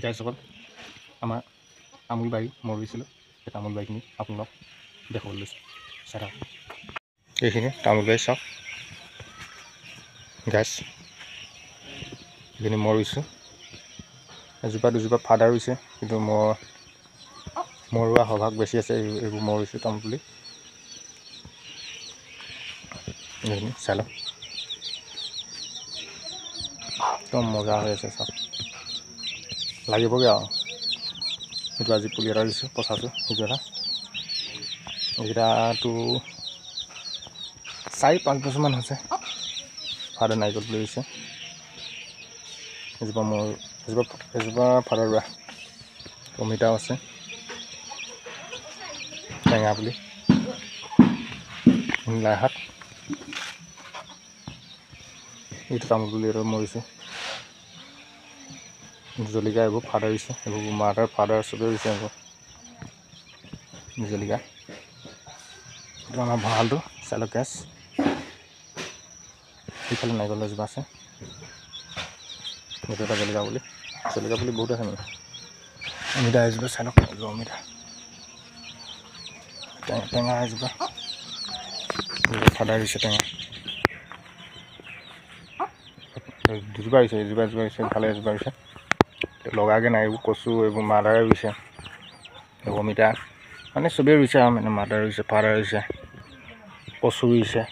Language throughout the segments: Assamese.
গাইসকল আমাৰ তামোল বাৰী মই ৰুইছিলোঁ সেই তামোল বাৰীখিনি আপোনালোকক দেখাবলৈ লৈছোঁ চাই থাকক এইখিনি তামোল বাৰী চাওক গাছ এইখিনি মই ৰুইছোঁ এজোপা দুজোপা ফাদা ৰুইছে কিন্তু মই ৰোৱা সভাগ বেছি আছে এইবোৰ মই ৰুইছোঁ তামোল পুলি এইখিনি চাই লওক একদম মজা হৈ আছে চাওক লাগিবগৈ আৰু সেইটো আজি পুলি এটা দিছোঁ পচাইছোঁ সেইটো এটা এইকেইটাটো 4-5 বছৰমান হৈছে ফাদা নাৰিকল পুলি ৰুইছে এজোপা ফাদা ৰোৱা অমিতাও আছে টেঙা পুলি লাইশাক এইটো তামোল পুলি এটা মই ৰুইছোঁ জলকীয়া এইবোৰ ফাদা ৰুইছে এইবোৰ মাৰ্টাৰ ফাদাৰ চবেই ৰুইছে এইবোৰ জলকীয়া এইটো আমাৰ ভঁৰালটো চাই লওক গেছ সেইফালে নাৰিকল এজোপা আছে সেইটো এটা জলকীয়া পুলি বহুত আছে মানে অমিতা এজোপা চাই লওক অমিতা টেঙা এজোপা ফাদা ৰুইছে টেঙা দুজোপা ৰুইছে এজোপা ৰুইছে ভালে এজোপা ৰুইছে লগাকৈ নাই এইবোৰ কচু এইবোৰ মাদাৰে ৰুইছে অমিতা মানে চবেই ৰুইছে আৰু মানে মাদাৰ ৰুইছে ফাদাৰ ৰুইছে কচু ৰুইছে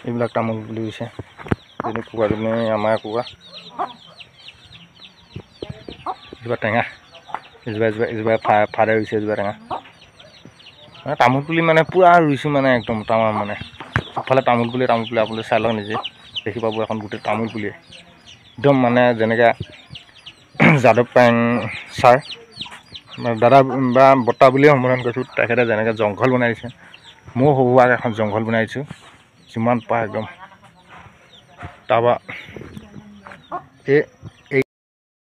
এইবিলাক তামোল পুলি ৰুইছে যেনে কুকুৰাজনী আমাৰ কুকুৰা এজোপা টেঙা এজোপা ফাদাৰ ৰুইছে এজোপা টেঙা মানে তামোল পুলি মানে পূৰা ৰুইছোঁ মানে একদম তামাম মানে চবফালে তামোল পুলি আপুনি চাই লওক নিজে দেখি পাব এখন গোটেই তামোল পুলি একদম মানে যেনেকৈ যাদৱ পায়েং ছাৰ দাদা বা বৰ্তা বুলিয়ে সম্বোধন কৰিছোঁ তেখেতে যেনেকৈ জংঘল বনাই দিছে ময়ো সৰুৱাকৈ এখন জংঘল বনাই দিছোঁ যিমান পায় একদম তাৰপৰা এই